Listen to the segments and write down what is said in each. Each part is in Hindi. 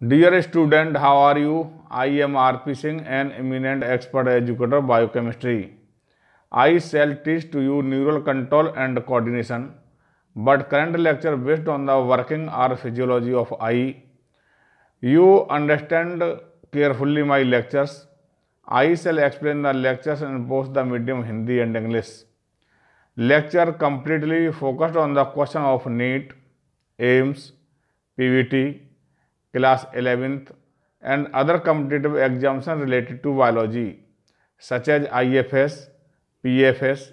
Dear student, how are you? I am R.P. Singh, an eminent expert educator biochemistry. I shall teach to you neural control and coordination, but current lecture based on the working or physiology of eye. You understand carefully my lectures. I shall explain the lectures in both the medium Hindi and English. Lecture completely focused on the question of NEET, AIMS, PVT, class 11th and other competitive examinations related to biology such as IFS, PFS,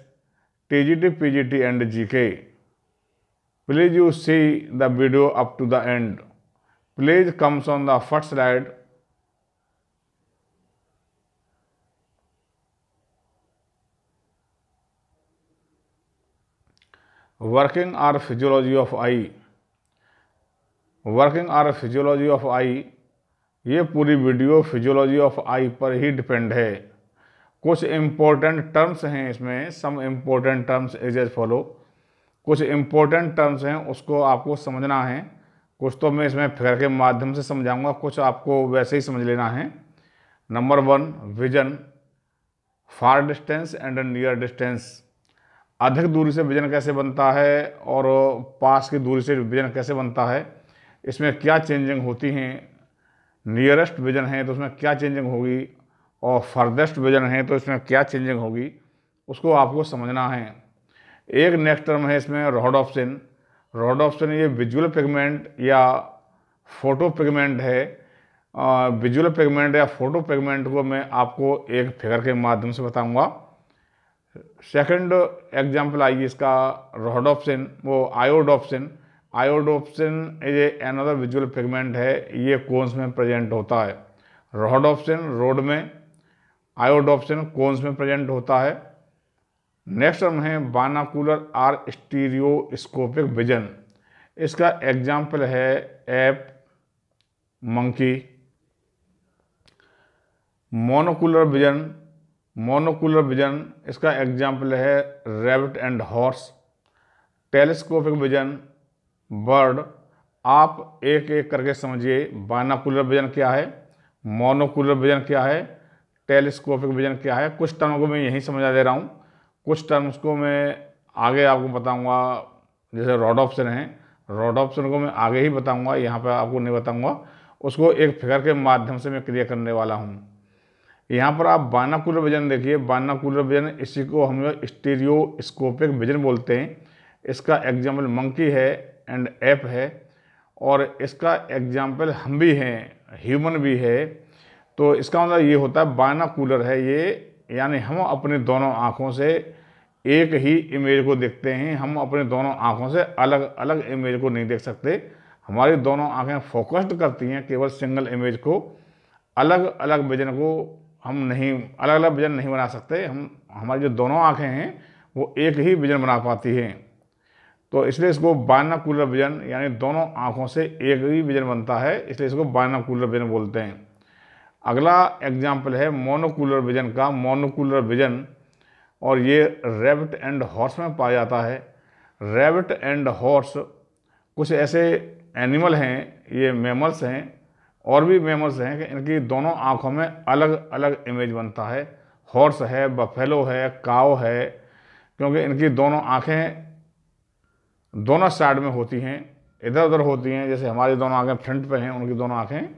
TGT, PGT and GK. Please you see the video up to the end. Please comes on the first slide. Working or physiology of eye. Working और फिजियोलॉजी ऑफ आई, ये पूरी वीडियो फिजियोलॉजी ऑफ आई पर ही डिपेंड है। कुछ इम्पोर्टेंट टर्म्स हैं इसमें, some important terms as follow. कुछ इम्पोर्टेंट टर्म्स हैं उसको आपको समझना है। कुछ तो मैं इसमें फिगर के माध्यम से समझाऊंगा, कुछ आपको वैसे ही समझ लेना है। Number 1, vision, far distance and near distance. अधिक दूरी से विजन कैसे बनता है और पास की दूरी से विजन कैसे बनता है, इसमें क्या चेंजिंग होती हैं। नियरेस्ट विजन है तो उसमें क्या चेंजिंग होगी और फर्देस्ट विजन है तो इसमें क्या चेंजिंग होगी, उसको आपको समझना है। एक नेक्स्ट टर्म है इसमें रोडोप्सिन। रोडोप्सिन ये विजुअल पिगमेंट या फोटो पिगमेंट है। विजुअल पिगमेंट या फोटो पिगमेंट को मैं आपको एक फिगर के माध्यम से बताऊंगा। सेकंड एग्जाम्पल आइए इसका, रोडोप्सिन वो आयोडोप्सिन। आयोडोप्सिन ये अनदर विजुअल पिगमेंट है, ये कोन्स में प्रेजेंट होता है। रोडोप्सिन रोड में, आयोडोप्सिन कोन्स में प्रेजेंट होता है। नेक्स्ट टर्म है बायनोकुलर और स्टीरियोस्कोपिक विजन। इसका एग्जाम्पल है app, monkey. Monocular vision, monocular vision इसका एग्जाम्पल है rabbit and horse. Telescopic vision, bird. आप एक एक करके समझिए, बायनोकुलर विजन क्या है, मोनोकुलर विजन क्या है, टेलीस्कोपिक विजन क्या है। कुछ टर्म को मैं यहीं समझा दे रहा हूँ, कुछ टर्म्स को मैं आगे आपको बताऊँगा। जैसे रोडोप्सिन है, रोडोप्सिन को मैं आगे ही बताऊँगा, यहाँ पर आपको नहीं बताऊँगा, उसको एक फिगर के माध्यम से मैं क्लियर करने वाला हूँ। यहाँ पर आप बायनोकुलर विजन देखिए, बायनोकुलर विजन इसी को हम लोग स्टीरियोस्कोपिक विजन बोलते हैं। इसका एग्जाम्पल मंकी है एंड एप है, और इसका एग्जाम्पल हम भी हैं, ह्यूमन भी है। तो इसका मतलब ये होता है बायनोकुलर है ये, यानी हम अपने दोनों आँखों से एक ही इमेज को देखते हैं। हम अपने दोनों आँखों से अलग अलग इमेज को नहीं देख सकते। हमारी दोनों आँखें फोकस्ड करती हैं केवल सिंगल इमेज को। अलग अलग विजन को हम नहीं, अलग अलग विजन नहीं बना सकते। हमारी जो दोनों आँखें हैं वो एक ही विजन बना पाती हैं। तो इसलिए इसको बायनोकुलर विजन, यानी दोनों आँखों से एक ही विजन बनता है, इसलिए इसको बायनोकुलर विजन बोलते हैं। अगला एग्जाम्पल है मोनोकुलर विजन का। मोनोकुलर विजन, और ये रैबिट एंड हॉर्स में पाया जाता है। रैबिट एंड हॉर्स कुछ ऐसे एनिमल हैं, ये मैमल्स हैं, और भी मैमल्स हैं कि इनकी दोनों आँखों में अलग अलग इमेज बनता है। हॉर्स है, बफेलो है, काव है, क्योंकि इनकी दोनों आँखें दोनों साइड में होती हैं, इधर उधर होती हैं। जैसे हमारी दोनों आँखें फ्रंट पे हैं, उनकी दोनों आँखें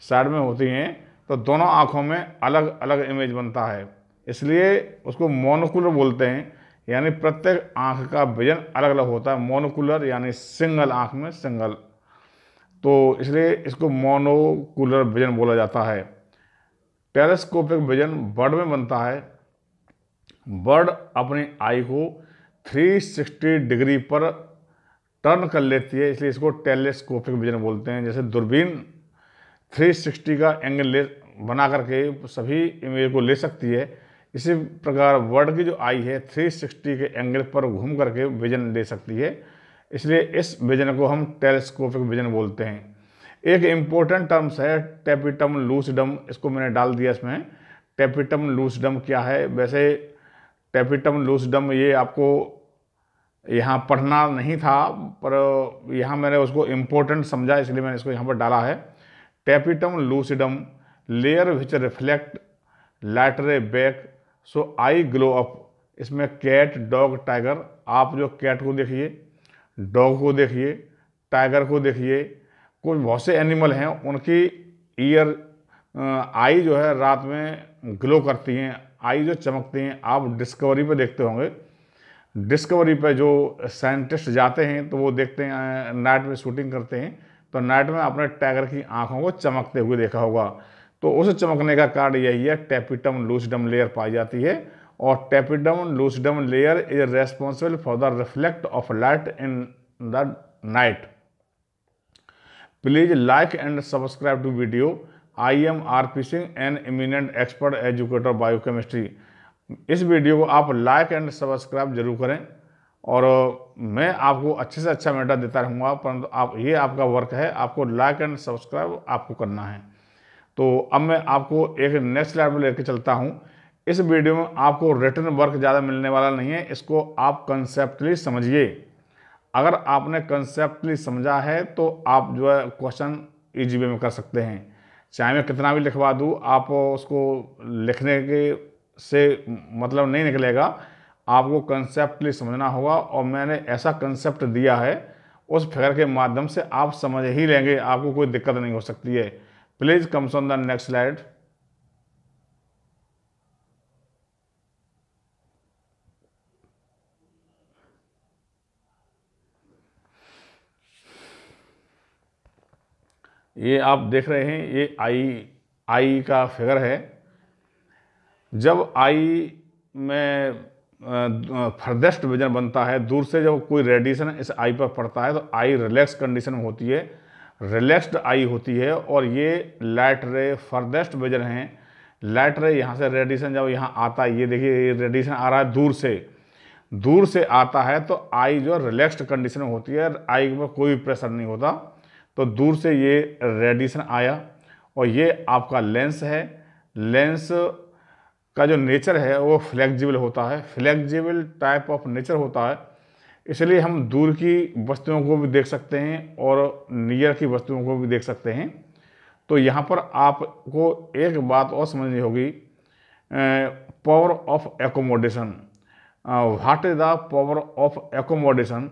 साइड में होती हैं, तो दोनों आँखों में अलग अलग इमेज बनता है, इसलिए उसको मोनोकुलर बोलते हैं। यानी प्रत्येक आँख का विजन अलग अलग होता है। मोनोकुलर यानी सिंगल आँख में सिंगल, तो इसलिए इसको मोनोकुलर विजन बोला जाता है। टेलीस्कोपिक विजन बर्ड में बनता है। बर्ड अपनी आई को 360 डिग्री पर टर्न कर लेती है, इसलिए इसको टेलीस्कोपिक विजन बोलते हैं। जैसे दूरबीन 360 का एंगल बना करके सभी इमेज को ले सकती है, इसी प्रकार बर्ड की जो आई है 360 के एंगल पर घूम करके विजन ले सकती है, इसलिए इस विजन को हम टेलीस्कोपिक विजन बोलते हैं। एक इम्पोर्टेंट टर्म्स है टेपिटम लूसिडम, इसको मैंने डाल दिया इसमें। टेपिटम लूसिडम क्या है? वैसे टेपिटम लूसिडम ये आपको यहाँ पढ़ना नहीं था, पर यहाँ मैंने उसको इम्पोर्टेंट समझा, इसलिए मैंने इसको यहाँ पर डाला है। Tapetum lucidum layer which reflect light ray back so eye glow up. इसमें कैट, डॉग, टाइगर, आप जो कैट को देखिए, डॉग को देखिए, टाइगर को देखिए, कुछ बहुत से एनिमल हैं उनकी ईयर आई जो है रात में ग्लो करती हैं, आई जो चमकती हैं। आप डिस्कवरी पे देखते होंगे, डिस्कवरी पे जो साइंटिस्ट जाते हैं तो वो देखते हैं, नाइट में शूटिंग करते हैं तो नाइट में अपने टाइगर की आंखों को चमकते हुए देखा होगा। तो उस चमकने का कारण यही है, टैपिटम लूसिडम लेयर पाई जाती है और tapetum lucidum layer is responsible for the reflect of light in the night. Please like and subscribe to video. I am R P. Singh, an eminent expert educator biochemistry. इस वीडियो को आप लाइक एंड सब्सक्राइब जरूर करें और मैं आपको अच्छे से अच्छा मेटा देता रहूँगा, परंतु आप ये आपका वर्क है, आपको लाइक एंड सब्सक्राइब आपको करना है। तो अब मैं आपको एक नेक्स्ट स्लाइड में लेकर चलता हूँ। इस वीडियो में आपको रिटन वर्क ज़्यादा मिलने वाला नहीं है, इसको आप कंसेप्टली समझिए। अगर आपने कंसेप्टली समझा है तो आप जो है क्वेश्चन ईजी वे में कर सकते हैं। चाहे मैं कितना भी लिखवा दूँ, आप उसको लिखने के से मतलब नहीं निकलेगा, आपको कंसेप्टली समझना होगा और मैंने ऐसा कंसेप्ट दिया है उस फिगर के माध्यम से आप समझ ही लेंगे, आपको कोई दिक्कत नहीं हो सकती है। Please comes on the next slide. ये आप देख रहे हैं, ये आई का फिगर है। जब आई में फर्देस्ट विजन बनता है, दूर से जब कोई रेडिएशन इस आई पर पड़ता है तो आई रिलैक्स कंडीशन में होती है, रिलैक्स्ड आई होती है और ये लाइट रे फर्देस्ट विजन है। लाइट रे यहाँ से रेडिएशन जब यहाँ आता है, ये देखिए ये रेडिएशन आ रहा है दूर से आता है तो आई जो रिलैक्स्ड कंडीशन में होती है, आई में कोई प्रेशर नहीं होता, तो दूर से ये रेडिएशन आया और ये आपका लेंस है। लेंस का जो नेचर है वो फ्लेक्सिबल होता है, फ्लेक्सिबल टाइप ऑफ नेचर होता है, इसलिए हम दूर की वस्तुओं को भी देख सकते हैं और नियर की वस्तुओं को भी देख सकते हैं। तो यहाँ पर आपको एक बात और समझनी होगी, power of accommodation. What is the power of accommodation?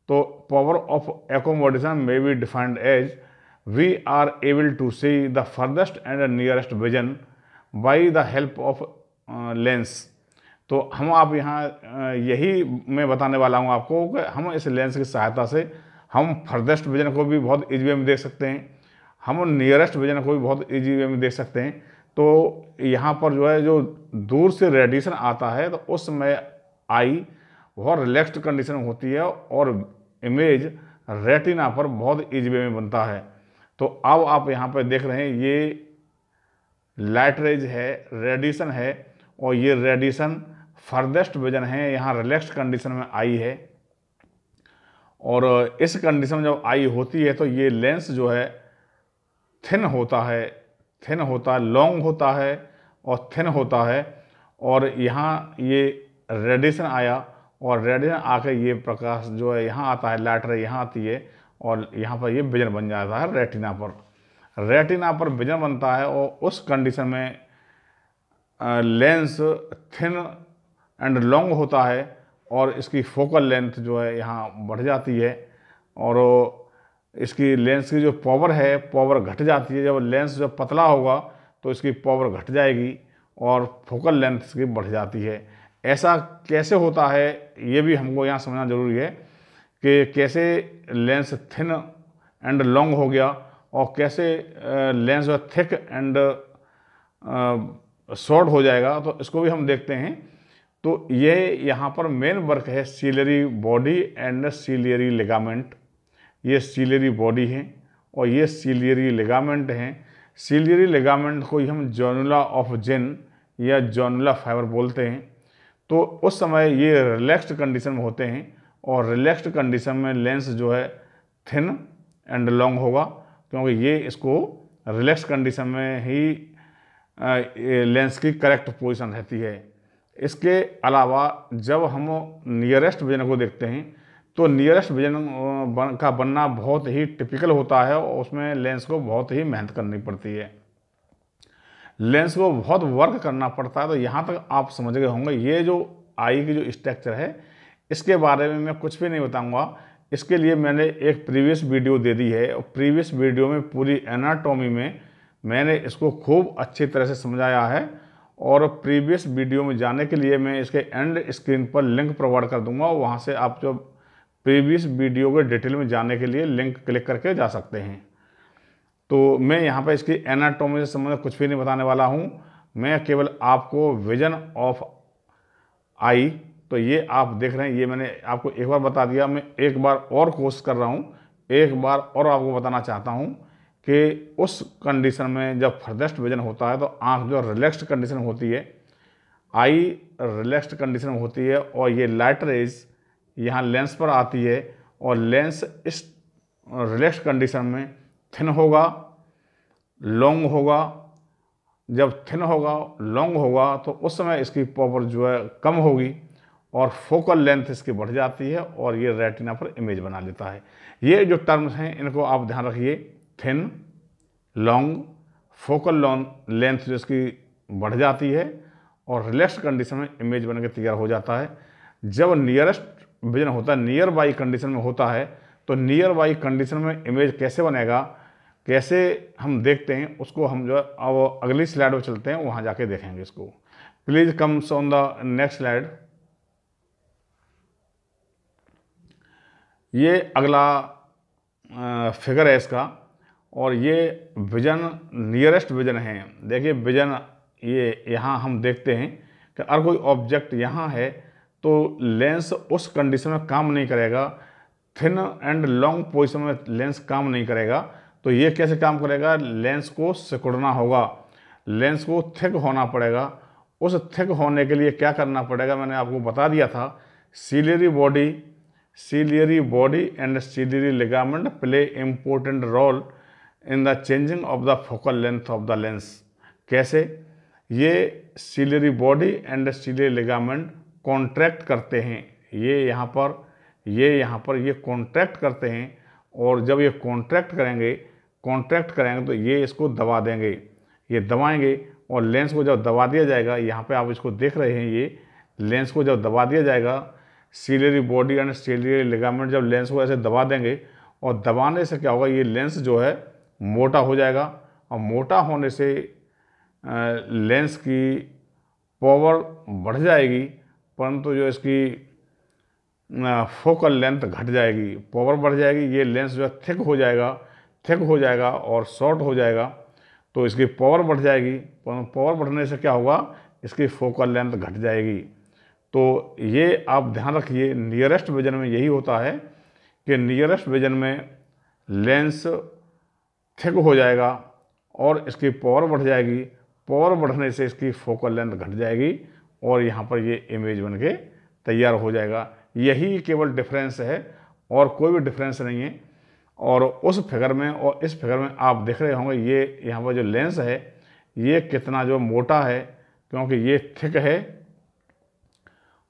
तो power of accommodation may be defined as we are able to see the farthest and nearest vision by the help of lens. तो हम आप यहाँ यही मैं बताने वाला हूँ आपको कि हम इस लेंस की सहायता से हम फर्देस्ट विजन को भी बहुत ईजी वे में देख सकते हैं, हम नियरेस्ट विजन को भी बहुत ईजी वे में देख सकते हैं। तो यहाँ पर जो है, जो दूर से रेडिएशन आता है तो उस समय आई बहुत रिलैक्स्ड कंडीशन में होती है और इमेज रेटिना पर बहुत ईजी वे में बनता है। तो अब आप यहाँ पर देख रहे हैं, ये लाइट रेज है, रेडिएशन है और ये रेडिएशन फर्देस्ट विजन है, यहाँ रिलैक्स्ड कंडीशन में आई है और इस कंडीशन में जब आई होती है तो ये लेंस जो है थिन होता है, लॉन्ग होता है और थिन होता है और यहाँ ये रेडिएशन आया और रेडिएशन आकर ये प्रकाश जो है यहाँ आता है, लाइट रे यहाँ आती है और यहाँ पर ये विजन बन जाता है रेटिना पर विजन बनता है और उस कंडीशन में लेंस थिन एंड लॉन्ग होता है और इसकी फोकल लेंथ जो है यहाँ बढ़ जाती है और इसकी लेंस की जो पावर है पावर घट जाती है। जब लेंस जो पतला होगा तो इसकी पावर घट जाएगी और फोकल लेंथ इसकी बढ़ जाती है। ऐसा कैसे होता है ये भी हमको यहाँ समझना जरूरी है कि कैसे लेंस थिन एंड लॉन्ग हो गया और कैसे लेंस जो थिक एंड शॉर्ट हो जाएगा, तो इसको भी हम देखते हैं। तो ये यहाँ पर मेन वर्क है ciliary body and ciliary ligament. ये सीलियरी बॉडी है और ये सीलियरी लिगामेंट हैं। सीलियरी लिगामेंट को ही हम जॉनुला ऑफ जेन या जॉनुला फाइबर बोलते हैं। तो उस समय ये रिलैक्स्ड कंडीशन में होते हैं और रिलैक्स्ड कंडीशन में लेंस जो है थिन एंड लॉन्ग होगा, क्योंकि ये इसको रिलैक्स कंडीशन में ही लेंस की करेक्ट पोजीशन रहती है। इसके अलावा जब हम नियरेस्ट विजन को देखते हैं तो नियरेस्ट विजन का बनना बहुत ही टिपिकल होता है और उसमें लेंस को बहुत ही मेहनत करनी पड़ती है, लेंस को बहुत वर्क करना पड़ता है। तो यहाँ तक आप समझ गए होंगे। ये जो आई की जो स्ट्रक्चर है इसके बारे में मैं कुछ भी नहीं बताऊंगा, इसके लिए मैंने एक प्रीवियस वीडियो दे दी है और प्रीवियस वीडियो में पूरी एनाटॉमी में मैंने इसको खूब अच्छी तरह से समझाया है। और प्रीवियस वीडियो में जाने के लिए मैं इसके एंड स्क्रीन पर लिंक प्रोवाइड कर दूंगा, वहाँ से आप जो प्रीवियस वीडियो के डिटेल में जाने के लिए लिंक क्लिक करके जा सकते हैं। तो मैं यहाँ पर इसकी एनाटॉमी से संबंधित कुछ भी नहीं बताने वाला हूँ, मैं केवल आपको विजन ऑफ आई, तो ये आप देख रहे हैं, ये मैंने आपको एक बार बता दिया। मैं एक बार और कोशिश कर रहा हूँ, एक बार और आपको बताना चाहता हूँ कि उस कंडीशन में जब फर्देस्ट विजन होता है तो आँख जो रिलैक्स्ड कंडीशन में होती है, आई रिलैक्स्ड कंडीशन में होती है और ये लाइट रेज यहाँ लेंस पर आती है और लेंस इस रिलैक्स्ड कंडीशन में थिन होगा, लॉन्ग होगा। जब थिन होगा, लॉन्ग होगा तो उस समय इसकी पावर जो है कम होगी और फोकल लेंथ इसकी बढ़ जाती है और ये रेटिना पर इमेज बना लेता है। ये जो टर्म्स हैं इनको आप ध्यान रखिए, थिन, लॉन्ग, फोकल लेंथ जो इसकी बढ़ जाती है और रिलैक्स कंडीशन में इमेज बन के तैयार हो जाता है। जब नियरेस्ट विजन होता है, नियर बाई कंडीशन में होता है, तो नियर बाई कंडीशन में इमेज कैसे बनेगा, कैसे हम देखते हैं उसको हम जो अब अगली स्लाइड में चलते हैं, वहाँ जाके देखेंगे इसको। Please comes on the next slide. ये अगला फिगर है इसका और ये विजन नियरेस्ट विजन है। देखिए विजन ये यहाँ हम देखते हैं कि अगर कोई ऑब्जेक्ट यहाँ है तो लेंस उस कंडीशन में काम नहीं करेगा, थिन एंड लॉन्ग पोजीशन में लेंस काम नहीं करेगा। तो ये कैसे काम करेगा, लेंस को सिकुड़ना होगा, लेंस को थिक होना पड़ेगा। उस थिक होने के लिए क्या करना पड़ेगा, मैंने आपको बता दिया था, ciliary body and ciliary ligament play important role in the changing of the focal length of the lens. कैसे, ये ciliary body and ciliary ligament contract करते हैं, ये यहाँ पर ये कॉन्ट्रैक्ट करते हैं और जब ये कॉन्ट्रैक्ट करेंगे तो ये इसको दबा देंगे, ये दबाएंगे और लेंस को जब दबा दिया जाएगा, यहाँ पे आप इसको देख रहे हैं, ये लेंस को जब दबा दिया जाएगा, ciliary body and ciliary ligament जब लेंस को ऐसे दबा देंगे और दबाने से क्या होगा, ये लेंस जो है मोटा हो जाएगा और मोटा होने से लेंस की पावर बढ़ जाएगी, परंतु जो इसकी फोकल लेंथ घट जाएगी, पावर बढ़ जाएगी। ये लेंस जो है थिक हो जाएगा और शॉर्ट हो जाएगा, तो इसकी पावर बढ़ जाएगी। पावर बढ़ने से क्या होगा, इसकी फोकल लेंथ घट जाएगी। तो ये आप ध्यान रखिए, नियरेस्ट विजन में यही होता है कि नियरेस्ट विजन में लेंस थिक हो जाएगा और इसकी पावर बढ़ जाएगी, पावर बढ़ने से इसकी फोकल लेंथ घट जाएगी और यहाँ पर ये इमेज बन के तैयार हो जाएगा। यही केवल डिफरेंस है और कोई भी डिफरेंस नहीं है। और उस फिगर में और इस फिगर में आप देख रहे होंगे, ये यहाँ पर जो लेंस है ये कितना जो मोटा है, क्योंकि ये थिक है।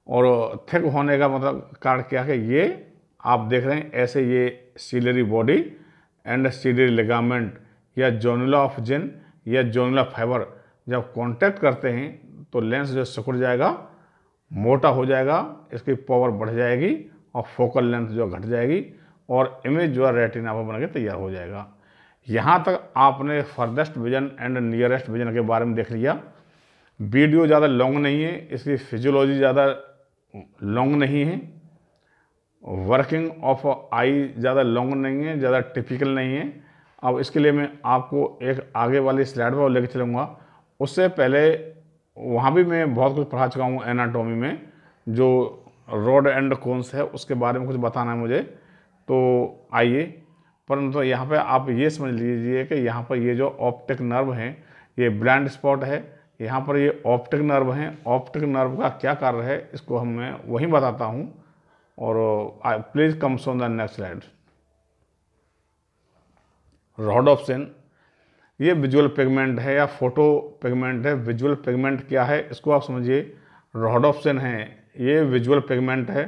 और थिक होने का मतलब कारण क्या है, ये आप देख रहे हैं ऐसे, ये ciliary body and ciliary ligament या जोनुला ऑफ जिन या जोनुला फाइबर जब कांटेक्ट करते हैं तो लेंस जो सिकुड़ जाएगा, मोटा हो जाएगा, इसकी पावर बढ़ जाएगी और फोकल लेंथ जो घट जाएगी और इमेज जो है रेटिना पर बन के तैयार हो जाएगा। यहाँ तक आपने farthest vision and nearest vision के बारे में देख लिया। वीडियो ज़्यादा लॉन्ग नहीं है, इसकी फिजियोलॉजी ज़्यादा लॉन्ग नहीं है, वर्किंग ऑफ आई ज़्यादा लॉन्ग नहीं है, ज़्यादा टिपिकल नहीं है। अब इसके लिए मैं आपको एक आगे वाली स्लाइड पर लेकर चलूँगा। उससे पहले वहाँ भी मैं बहुत कुछ पढ़ा चुका हूँ एनाटॉमी में, जो रॉड एंड कोन्स है उसके बारे में कुछ बताना है मुझे, तो आइए। परंतु यहाँ पे आप ये समझ लीजिए कि यहाँ पर ये जो ऑप्टिक नर्व हैं, ये ब्लाइंड स्पॉट है, यहाँ पर ये ऑप्टिक नर्व हैं। ऑप्टिक नर्व का क्या कार्य है इसको मैं वहीं बताता हूँ। और please comes on the next slide. Rhodopsin ये विजुअल पिगमेंट है या फोटो पिगमेंट है। विजुअल पिगमेंट क्या है इसको आप समझिए, रोडोप्सिन है, ये विजुअल पिगमेंट है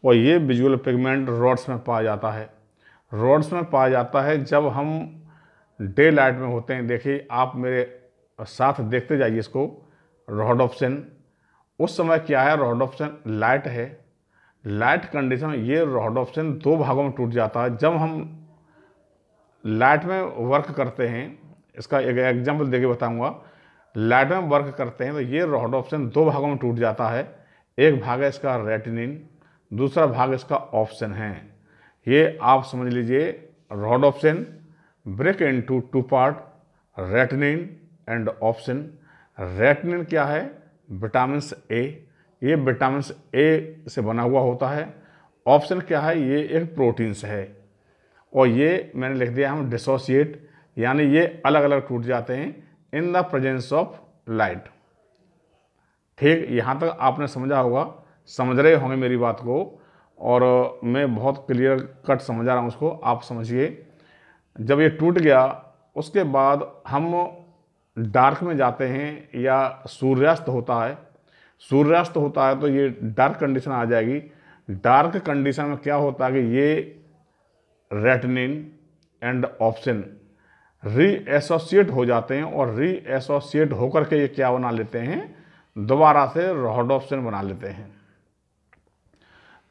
और ये विजुअल पिगमेंट रॉड्स में पाया जाता है। रॉड्स में पाया जाता है जब हम डे लाइट में होते हैं। देखिए आप मेरे साथ देखते जाइए इसको, रोडोप्सिन। उस समय क्या है, रोडोप्सिन लाइट है, लाइट कंडीशन में ये रोडोप्सिन दो भागों में टूट जाता है। जब हम लाइट में वर्क करते हैं, इसका एक एग्जाम्पल देके बताऊंगा, लाइट में वर्क करते हैं तो ये रोडोप्सिन दो भागों में टूट जाता है। एक भाग है इसका रेटिनिन, दूसरा भाग इसका ऑप्सिन है। ये आप समझ लीजिए, rhodopsin break into two part, retinene and opsin. Retinene क्या है, विटामिन ए, ये विटामिन ए से बना हुआ होता है। ऑप्सिन क्या है, ये एक प्रोटीन से है। और ये मैंने लिख दिया हम डिसोसिएट, यानी ये अलग अलग टूट जाते हैं in the presence of light. ठीक, यहाँ तक आपने समझा होगा, समझ रहे होंगे मेरी बात को, और मैं बहुत क्लियर कट समझा रहा हूँ उसको, आप समझिए। जब ये टूट गया उसके बाद हम डार्क में जाते हैं या सूर्यास्त होता है। सूर्यास्त होता है तो ये डार्क कंडीशन आ जाएगी। डार्क कंडीशन में क्या होता है कि ये रेटिनिन एंड ऑप्सिन रीएसोसिएट हो जाते हैं, और रीएसोसिएट होकर के ये क्या बना लेते हैं, दोबारा से रोडोप्सिन बना लेते हैं।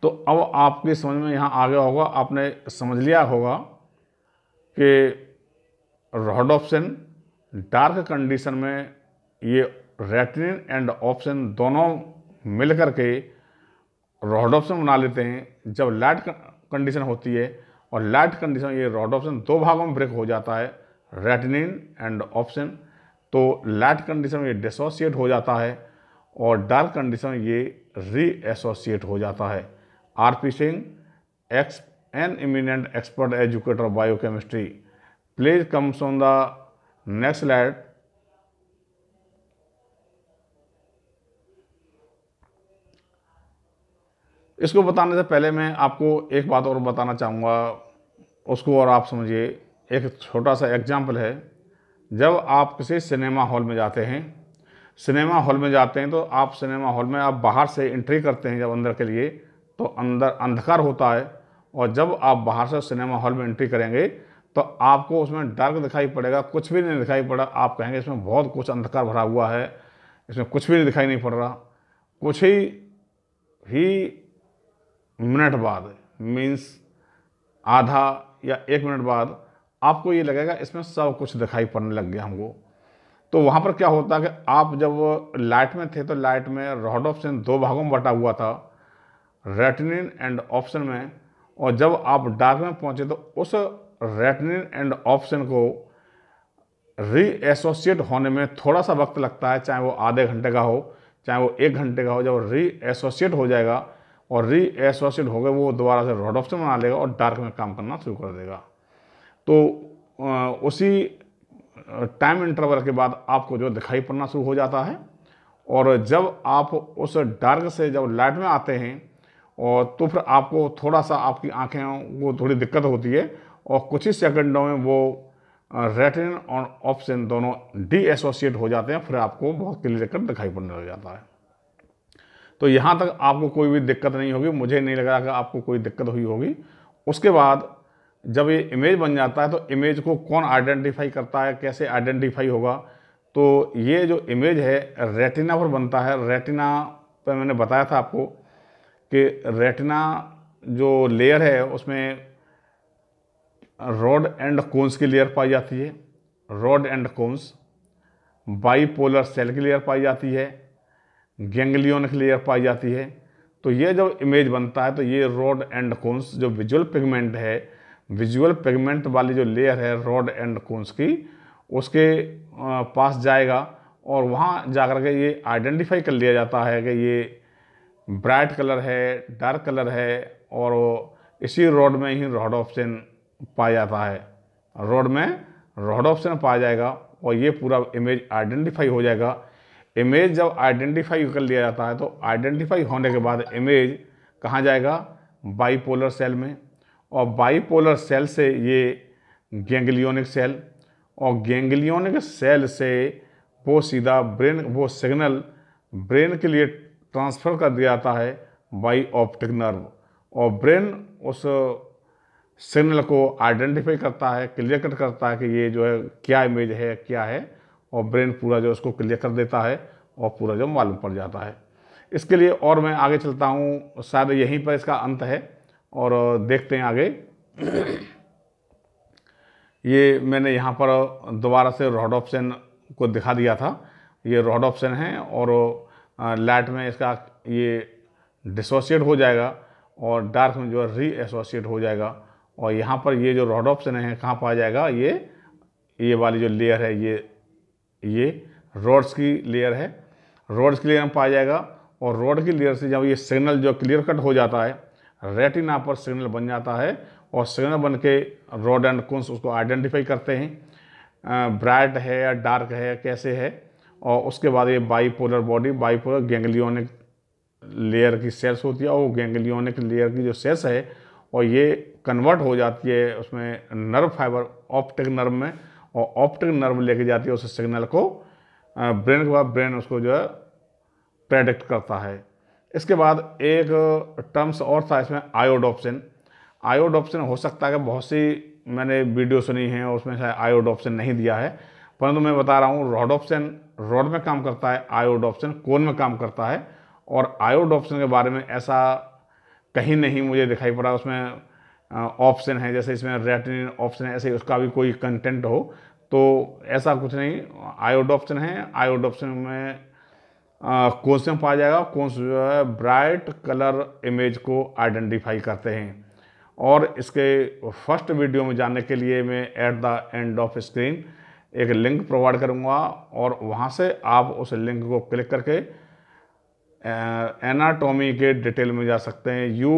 तो अब आपकी समझ में यहाँ आ गया होगा, आपने समझ लिया होगा कि रोडोप्सिन डार्क कंडीशन में ये रेटिनिन एंड ऑप्सिन दोनों मिलकर के रोडोप्सिन बना लेते हैं। जब लाइट कंडीशन होती है, और लाइट कंडीशन ये रोडोप्सिन दो भागों में ब्रेक हो जाता है, रेटिनिन एंड ऑप्सिन। तो लाइट कंडीशन में ये डिसोसिएट हो जाता है, और डार्क कंडीशन में ये रीएसोसिएट हो जाता है। R P. Singh, an eminent expert educator of biochemistry, please comes on the next slide. इसको बताने से पहले मैं आपको एक बात और बताना चाहूँगा, उसको और आप समझिए। एक छोटा सा एग्जाम्पल है, जब आप किसी सिनेमा हॉल में जाते हैं, सिनेमा हॉल में जाते हैं तो आप सिनेमा हॉल में आप बाहर से एंट्री करते हैं जब अंदर के लिए, तो अंदर अंधकार होता है, और जब आप बाहर से सिनेमा हॉल में एंट्री करेंगे तो आपको उसमें डार्क दिखाई पड़ेगा, कुछ भी नहीं दिखाई पड़ा। आप कहेंगे इसमें बहुत कुछ अंधकार भरा हुआ है, इसमें कुछ भी नहीं दिखाई नहीं पड़ रहा। कुछ ही मिनट बाद, मीन्स आधा या एक मिनट बाद आपको ये लगेगा इसमें सब कुछ दिखाई पड़ने लग गया हमको। तो वहाँ पर क्या होता है कि आप जब लाइट में थे तो लाइट में रोडोप्सिन दो भागों में बटा हुआ था, रेटिनिन एंड ऑप्सिन में, और जब आप डार्क में पहुँचे तो उस रेटिनिन एंड ऑप्सिन को रीएसोसिएट होने में थोड़ा सा वक्त लगता है, चाहे वो आधे घंटे का हो, चाहे वो एक घंटे का हो। जब रीएसोसिएट हो जाएगा और रीएसोसिएट हो गए, वो दोबारा से रोडोप्सिन बना लेगा और डार्क में काम करना शुरू कर देगा। तो उसी टाइम इंटरवल के बाद आपको जो दिखाई पड़ना शुरू हो जाता है। और जब आप उस डार्क से जब लाइट में आते हैं, और तो फिर आपको थोड़ा सा आपकी आंखें वो थोड़ी दिक्कत होती है, और कुछ ही सेकंडों में वो रेटिनिन और ऑप्सिन दोनों डीएसोसिएट हो जाते हैं, फिर आपको बहुत क्लियर कट दिखाई पड़ने लग जाता है। तो यहाँ तक आपको कोई भी दिक्कत नहीं होगी, मुझे नहीं लग रहा कि आपको कोई दिक्कत हुई होगी। उसके बाद जब ये इमेज बन जाता है तो इमेज को कौन आइडेंटिफाई करता है, कैसे आइडेंटिफाई होगा, तो ये जो इमेज है रेटिना पर बनता है। रेटिना पर मैंने बताया था आपको कि रेटिना जो लेयर है उसमें रॉड एंड कोन्स की लेयर पाई जाती है, rod and cones. Bipolar cell की लेयर पाई जाती है, गैंग्लियन की लेयर पाई जाती है। तो ये जब इमेज बनता है तो ये रॉड एंड कोन्स जो विजुअल पिगमेंट है, विजुअल पिगमेंट वाली जो लेयर है रॉड एंड कोन्स की, उसके पास जाएगा, और वहाँ जाकर के ये आइडेंटिफाई कर लिया जाता है कि ये ब्राइट कलर है, डार्क कलर है, और इसी रॉड में ही रोडोप्सिन पाया जाता है। रॉड में रोडोप्सिन पाया जाएगा और ये पूरा इमेज आइडेंटिफाई हो जाएगा। इमेज जब आइडेंटिफाई कर लिया जाता है तो आइडेंटिफाई होने के बाद इमेज कहाँ जाएगा, बाईपोलर सेल में, और बाईपोलर सेल से ये गैंग्लियोनिक सेल, और गैंग्लियोनिक सेल से वो सीधा ब्रेन, वो सिग्नल ब्रेन के लिए ट्रांसफ़र कर दिया जाता है बाई ऑप्टिक नर्व, और ब्रेन उस सिग्नल को आइडेंटिफाई करता है, क्लियर कट करता है कि ये जो है क्या इमेज है, क्या है, और ब्रेन पूरा जो उसको क्लियर कर देता है और पूरा जो मालूम पड़ जाता है। इसके लिए और मैं आगे चलता हूँ, शायद यहीं पर इसका अंत है, और देखते हैं आगे। ये मैंने यहाँ पर दोबारा से रोडोप्सिन को दिखा दिया था। ये रोडोप्सिन है और लाइट में इसका ये डिसोशिएट हो जाएगा और डार्क में जो है रीएसोशिएट हो जाएगा। और यहाँ पर ये जो रोडोप्सिन है कहाँ पाया जाएगा, ये वाली जो लेयर है, ये रोड्स की लेयर है, रोड्स की लेयर में पाया जाएगा। और रोड की लेयर से जब ये सिग्नल जो क्लियर कट हो जाता है, रेटिना पर सिग्नल बन जाता है और सिग्नल बन के रोड एंड कोन्स उसको आइडेंटिफाई करते हैं, ब्राइट है या डार्क है, कैसे है। और उसके बाद ये bipolar body, bipolar ganglionic layer की सेल्स होती है, और वो गैंग्लियोनिक लेयर की जो सेल्स है और ये कन्वर्ट हो जाती है उसमें नर्व फाइबर, ऑप्टिक नर्व में, और ऑप्टिक नर्व लेके जाती है उस सिग्नल को ब्रेन के बाद ब्रेन उसको जो है प्रेडिक्ट करता है। इसके बाद एक टर्म्स और था इसमें, आयोडोप्सिन। आयोडोप्सिन हो सकता है कि बहुत सी मैंने वीडियो सुनी है और उसमें शायद आयोडोप्सिन नहीं दिया है, परंतु मैं बता रहा हूँ रोडोप्सिन रोड में काम करता है, आयोडोप्सिन कोन में काम करता है। और आयोडोप्सिन के बारे में ऐसा कहीं नहीं मुझे दिखाई पड़ा उसमें ऑप्शन है, जैसे इसमें रेटिनिन ऑप्शन है, ऐसे उसका भी कोई कंटेंट हो, तो ऐसा कुछ नहीं। आयोडोप्सिन है, आयोडोप्सिन में कौन से में पाया जाएगा, कौन से जो है ब्राइट कलर इमेज को आइडेंटिफाई करते हैं। और इसके फर्स्ट वीडियो में जानने के लिए मैं at the end of screen एक लिंक प्रोवाइड करूंगा और वहां से आप उस लिंक को क्लिक करके एनाटॉमी के डिटेल में जा सकते हैं। You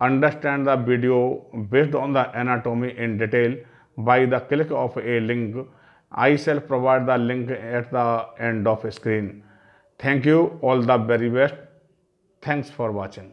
understand the video based on the anatomy in detail by the click of A link. I shall provide the link at the end of screen. Thank you, all the very best. Thanks for watching.